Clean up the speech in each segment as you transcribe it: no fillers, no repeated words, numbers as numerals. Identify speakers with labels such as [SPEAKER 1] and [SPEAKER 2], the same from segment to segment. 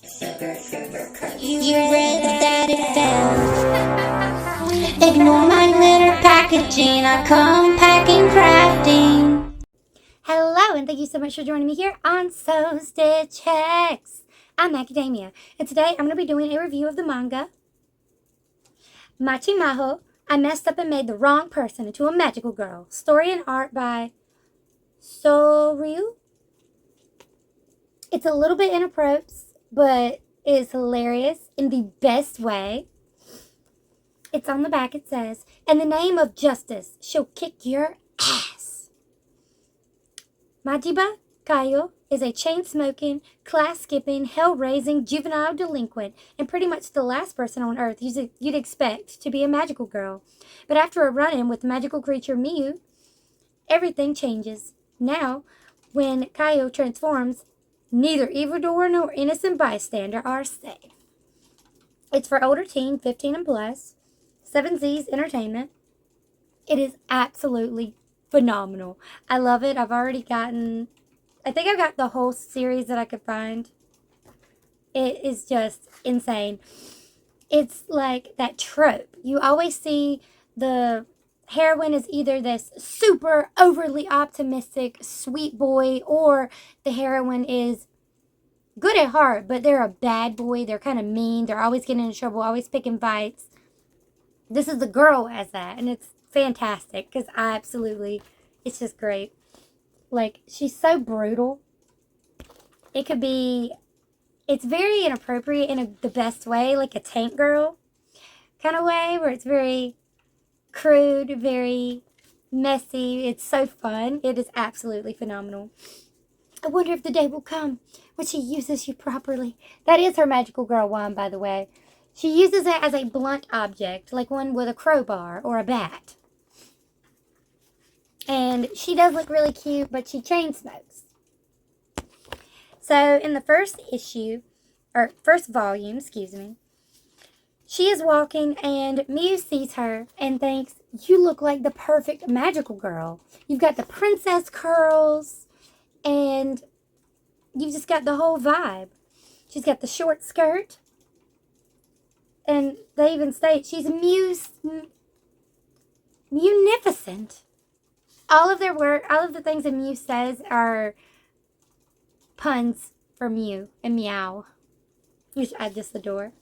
[SPEAKER 1] You read that it fell. Ignore my glitter packaging. I come packing crafting.
[SPEAKER 2] Hello, and thank you so much for joining me here on SewStitchHex. I'm Academia, and today I'm going to be doing a review of the manga Machimaho. I messed up and made the wrong person into a magical girl. Story and art by Souryu. It's a little bit inappropriate, but it's hilarious in the best way. It's on the back. It says, "In the name of justice, she'll kick your ass." Machimaho is a chain-smoking, class-skipping, hell-raising juvenile delinquent, and pretty much the last person on Earth you'd expect to be a magical girl. But after a run-in with the magical creature Miu, everything changes. Now, when Kaio transforms, neither evildoer nor innocent bystander are safe. It's for older teen, 15 and plus. 7Z's Entertainment. It is absolutely phenomenal. I love it. I think I've got the whole series that I could find. It is just insane. It's like that trope. You always see the heroine is either this super overly optimistic sweet boy, or the heroine is good at heart, but they're a bad boy. They're kind of mean. They're always getting in trouble, always picking fights. This is the girl as that, and it's fantastic because it's just great. Like, she's so brutal. It's very inappropriate in the best way, like a tank girl kind of way, where it's very crude, very messy. It's so fun. It is absolutely phenomenal. I wonder if the day will come when she uses you properly. That is her magical girl wand, by the way. She uses it as a blunt object, like one with a crowbar or a bat. And she does look really cute, but she chain smokes. So in the first volume, she is walking, and Miu sees her and thinks, "You look like the perfect magical girl. You've got the princess curls, and you've just got the whole vibe." She's got the short skirt, and they even state she's munificent. All of the things that Miu says are puns for Mew and meow, which I just adore.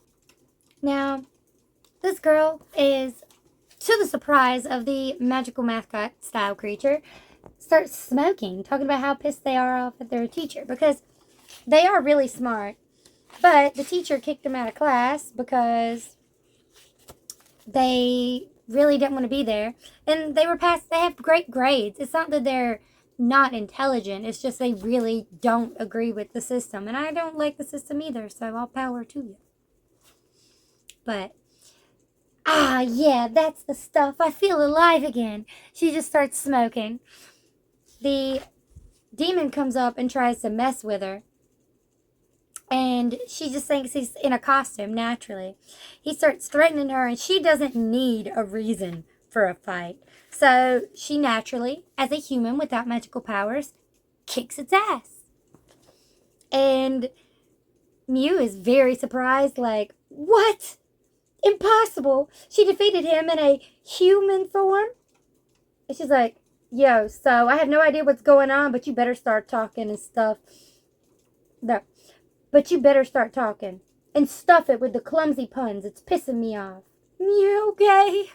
[SPEAKER 2] Now, this girl is, to the surprise of the magical mascot style creature, starts smoking, talking about how pissed they are off at their teacher, because they are really smart, but the teacher kicked them out of class because they really didn't want to be there, and they have great grades. It's not that they're not intelligent, it's just they really don't agree with the system, and I don't like the system either, so all power to you. But yeah, that's the stuff. I feel alive again. She just starts smoking. The demon comes up and tries to mess with her, and she just thinks he's in a costume naturally. He starts threatening her, and she doesn't need a reason for a fight. So she naturally, as a human without magical powers, kicks its ass. And Miu is very surprised, like, "What? Impossible! She defeated him in a human form?" And she's like, "Yo, so I have no idea what's going on, but you better start talking and stuff. No. But you better start talking. And stuff it with the clumsy puns. It's pissing me off." "You okay?"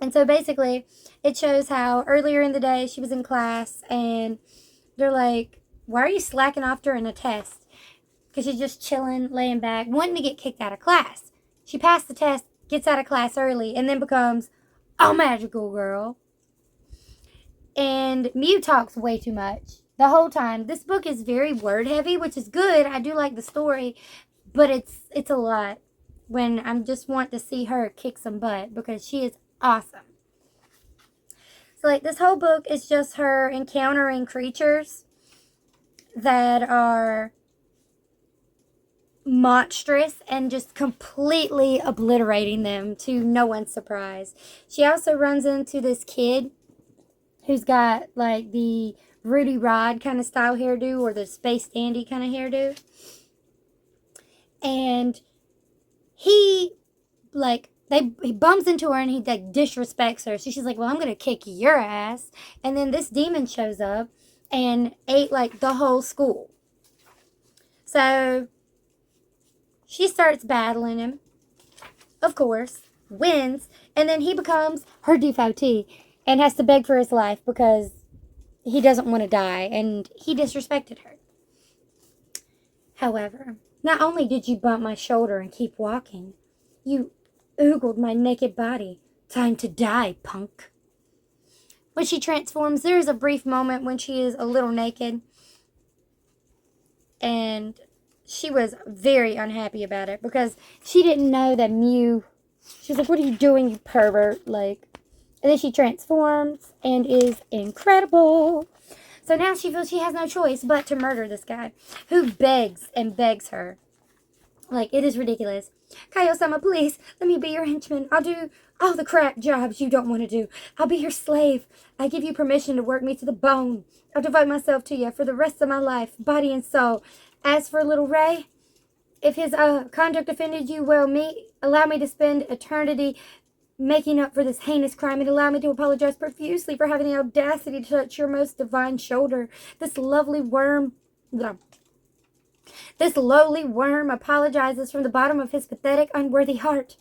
[SPEAKER 2] And so basically, it shows how earlier in the day she was in class, and they're like, "Why are you slacking off during a test?" Because she's just chilling, laying back, wanting to get kicked out of class. She passed the test, gets out of class early, and then becomes a magical girl. And Miu talks way too much the whole time. This book is very word heavy, which is good. I do like the story, but it's a lot when I just want to see her kick some butt, because she is awesome. So like, this whole book is just her encountering creatures that are monstrous and just completely obliterating them to no one's surprise. She also runs into this kid who's got like the Rudy Rod kind of style hairdo, or the Space Dandy kind of hairdo. And he bumps into her and he like disrespects her. So she's like, well, I'm gonna kick your ass. And then this demon shows up and ate like the whole school. So she starts battling him, of course, wins, and then he becomes her devotee and has to beg for his life because he doesn't want to die, and he disrespected her. However, not only did you bump my shoulder and keep walking, you oogled my naked body. Time to die, punk. When she transforms, there is a brief moment when she is a little naked, and she was very unhappy about it because she didn't know that Mew, she was like, what are you doing, you pervert? Like, and then she transforms and is incredible. So now she feels she has no choice but to murder this guy who begs and begs her. Like, it is ridiculous. Kaio-sama, please, let me be your henchman. I'll do all the crap jobs you don't want to do. I'll be your slave. I give you permission to work me to the bone. I'll devote myself to you for the rest of my life, body and soul. As for little Ray, if his conduct offended you, well, allow me to spend eternity making up for this heinous crime, and allow me to apologize profusely for having the audacity to touch your most divine shoulder. This lowly worm apologizes from the bottom of his pathetic, unworthy heart.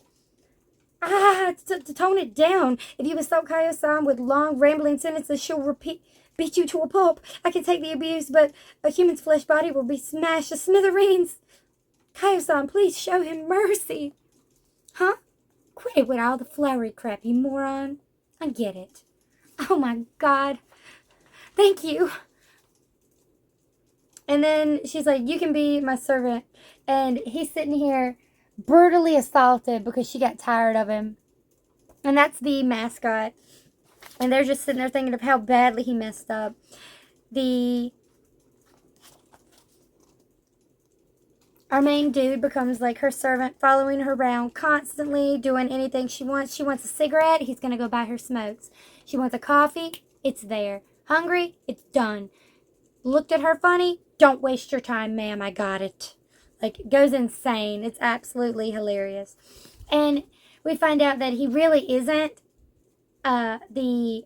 [SPEAKER 2] To tone it down. If you assault Kaio-san with long, rambling sentences, she'll beat you to a pulp. I can take the abuse, but a human's flesh body will be smashed to smithereens. Kaio-san, please show him mercy. Huh? Quit with all the flowery crap, you moron. I get it. Oh my God. Thank you. And then she's like, you can be my servant. And he's sitting here brutally assaulted because she got tired of him. And that's the mascot. And they're just sitting there thinking of how badly he messed up. Our main dude becomes like her servant, following her around constantly, doing anything she wants. She wants a cigarette, he's going to go buy her smokes. She wants a coffee, it's there. Hungry, it's done. Looked at her funny, don't waste your time, ma'am, I got it. Like, it goes insane. It's absolutely hilarious. And we find out that he really isn't he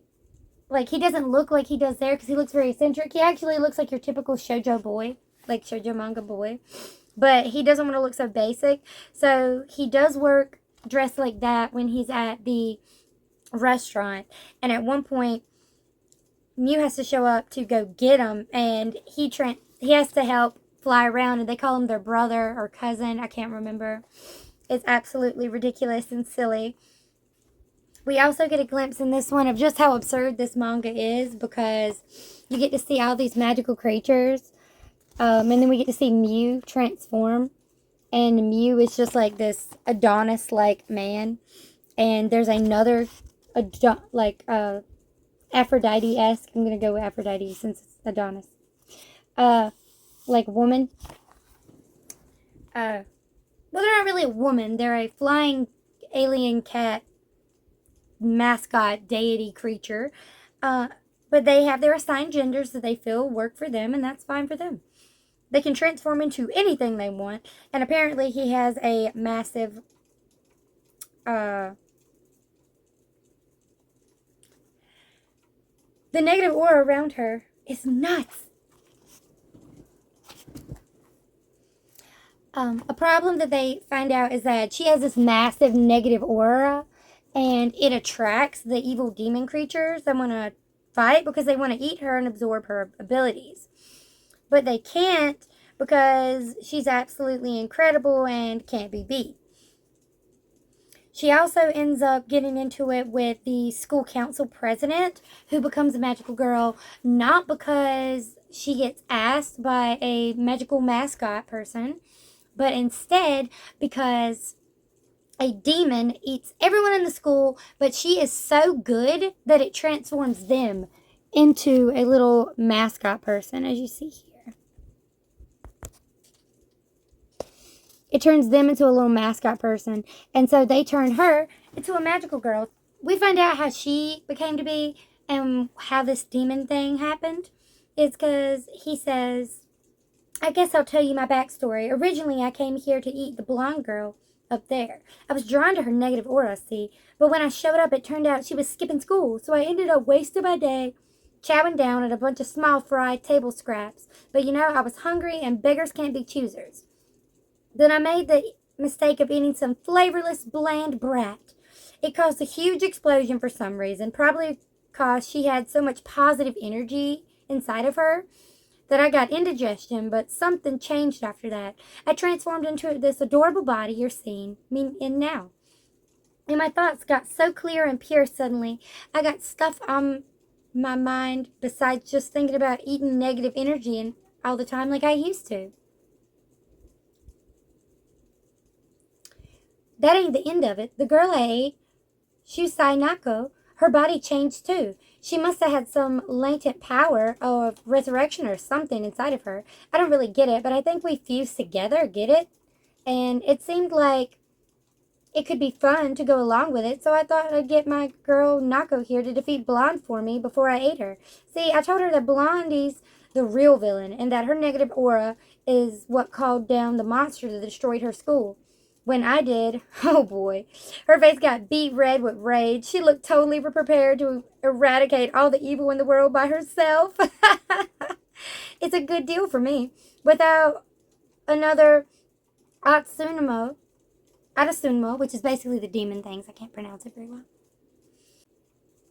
[SPEAKER 2] doesn't look like he does there because he looks very eccentric. He actually looks like your typical shoujo boy, like shoujo manga boy. But he doesn't want to look so basic. So he does work dressed like that when he's at the restaurant. And at one point, Mew has to show up to go get him. And he has to help fly around. And they call him their brother or cousin. I can't remember. It's absolutely ridiculous and silly. We also get a glimpse in this one of just how absurd this manga is. Because you get to see all these magical creatures. And then we get to see Mew transform. And Mew is just like this Adonis-like man. And there's another, Aphrodite-esque. I'm going to go with Aphrodite since it's Adonis. Woman. Well, they're not really a woman. They're a flying alien cat mascot deity creature. But they have their assigned genders that they feel work for them. And that's fine for them. They can transform into anything they want. And apparently he has a massive the negative aura around her is nuts. A problem that they find out is that she has this massive negative aura, and it attracts the evil demon creatures that want to fight because they want to eat her and absorb her abilities. But they can't because she's absolutely incredible and can't be beat. She also ends up getting into it with the school council president, who becomes a magical girl, not because she gets asked by a magical mascot person, but instead because a demon eats everyone in the school, but she is so good that it transforms them into a little mascot person, as you see here. It turns them into a little mascot person. And so they turn her into a magical girl. We find out how she became to be and how this demon thing happened is because he says, I guess I'll tell you my backstory. Originally, I came here to eat the blonde girl up there. I was drawn to her negative aura, see, but when I showed up, it turned out she was skipping school, so I ended up wasting my day chowing down at a bunch of small fry table scraps. But you know, I was hungry, and beggars can't be choosers. Then I made the mistake of eating some flavorless, bland brat. It caused a huge explosion for some reason, probably because she had so much positive energy inside of her that I got indigestion, but something changed after that. I transformed into this adorable body you're seeing me in now. And my thoughts got so clear and pure suddenly. I got stuff on my mind besides just thinking about eating negative energy and all the time like I used to. That ain't the end of it. The girl I ate, Shusai Nako, her body changed too. She must have had some latent power of resurrection or something inside of her. I don't really get it, but I think we fused together, get it? And it seemed like it could be fun to go along with it, so I thought I'd get my girl Nako here to defeat Blonde for me before I ate her. See, I told her that Blondie's the real villain and that her negative aura is what called down the monster that destroyed her school. When I did, oh boy, her face got beet red with rage. She looked totally prepared to eradicate all the evil in the world by herself. It's a good deal for me. Without another Atsunamo, which is basically the demon things. I can't pronounce it very well.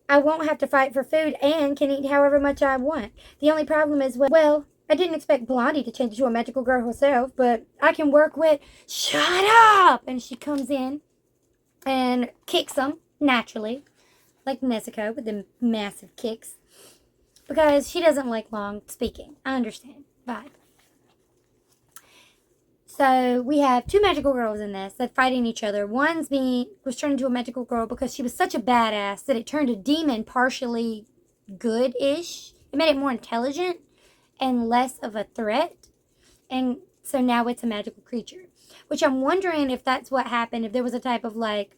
[SPEAKER 2] I won't have to fight for food and can eat however much I want. The only problem is, well, I didn't expect Blondie to change into a magical girl herself, but I can work with, shut up! And she comes in and kicks them, naturally, like Nezuko with the massive kicks, because she doesn't like long speaking. I understand. Vibe. So we have two magical girls in this that fighting each other. Was turned into a magical girl because she was such a badass that it turned a demon partially good-ish. It made it more intelligent and less of a threat. And so now it's a magical creature. Which I'm wondering if that's what happened, if there was a type of like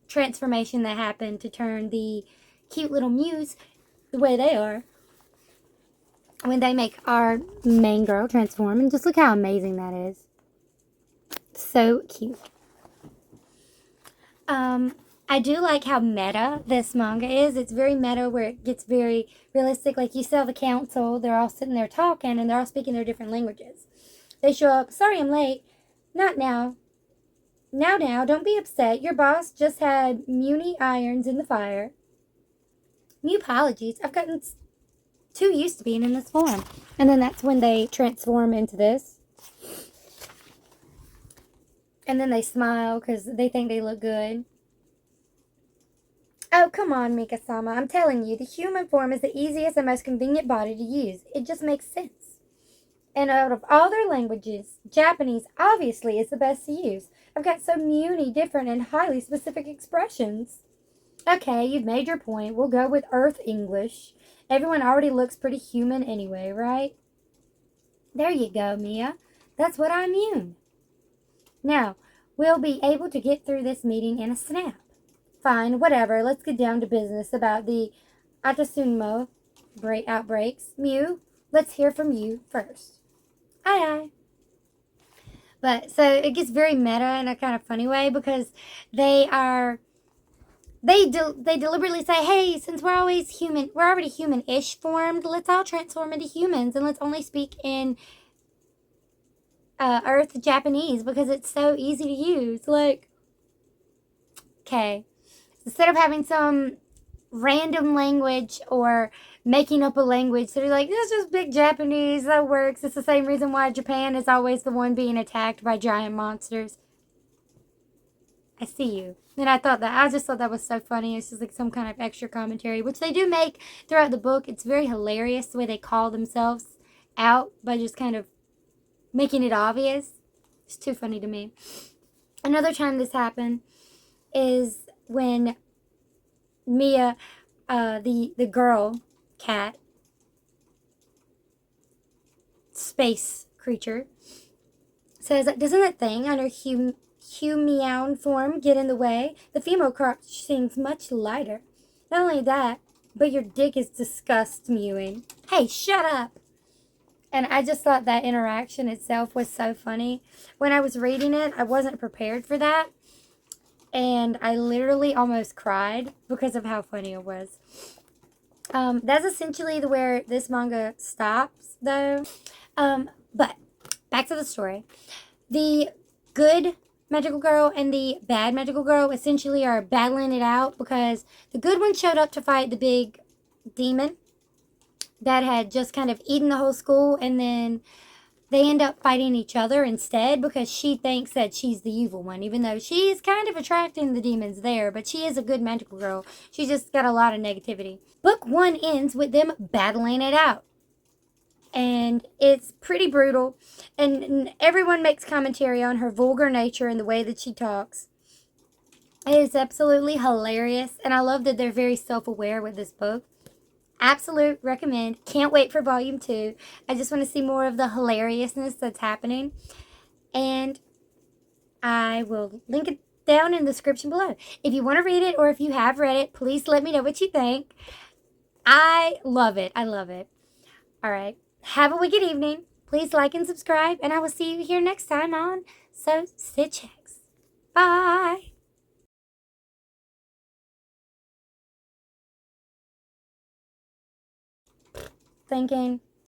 [SPEAKER 2] transformation that happened to turn the cute little Mews the way they are when they make our main girl transform. And just look how amazing that is. So cute. I do like how meta this manga is. It's very meta where it gets very realistic. Like you saw the council, they're all sitting there talking and they're all speaking their different languages. They show up, sorry I'm late. Not now. Now, don't be upset. Your boss just had Muni irons in the fire. Mew apologies. I've gotten too used to being in this form. And then that's when they transform into this. And then they smile because they think they look good. Oh, come on, Mika-sama. I'm telling you, the human form is the easiest and most convenient body to use. It just makes sense. And out of all their languages, Japanese obviously is the best to use. I've got so many different and highly specific expressions. Okay, you've made your point. We'll go with Earth English. Everyone already looks pretty human anyway, right? There you go, Mia. That's what I mean. Now, we'll be able to get through this meeting in a snap. Fine, whatever. Let's get down to business about the Atasunmo outbreaks. Mew, let's hear from you first. Aye. But, so, it gets very meta in a kind of funny way because they deliberately say, hey, since we're already human-ish formed, let's all transform into humans and let's only speak in Earth Japanese because it's so easy to use. Like, okay. Instead of having some random language or making up a language, so they're like, this is just big Japanese, that works. It's the same reason why Japan is always the one being attacked by giant monsters. I see you. And I just thought that was so funny. It's just like some kind of extra commentary, which they do make throughout the book. It's very hilarious the way they call themselves out by just kind of making it obvious. It's too funny to me. Another time this happened is when Mia, the girl cat, space creature, says, doesn't that thing on her Meown form get in the way? The female crotch seems much lighter. Not only that, but your dick is disgust mewing. Hey, shut up. And I just thought that interaction itself was so funny. When I was reading it, I wasn't prepared for that. And I literally almost cried because of how funny it was. That's essentially where this manga stops, though. But back to the story. The good magical girl and the bad magical girl essentially are battling it out because the good one showed up to fight the big demon that had just kind of eaten the whole school, and then they end up fighting each other instead because she thinks that she's the evil one, even though she's kind of attracting the demons there, but she is a good magical girl. She just got a lot of negativity. Book 1 ends with them battling it out. And it's pretty brutal. And everyone makes commentary on her vulgar nature and the way that she talks. It is absolutely hilarious. And I love that they're very self-aware with this book. Absolute recommend. Can't wait for volume 2. I just want to see more of the hilariousness that's happening. And I will link it down in the description below. If you want to read it or if you have read it, please let me know what you think. I love it. I love it. All right. Have a wicked evening. Please like and subscribe, and I will see you here next time on SewStitchHex. Bye. Thinking.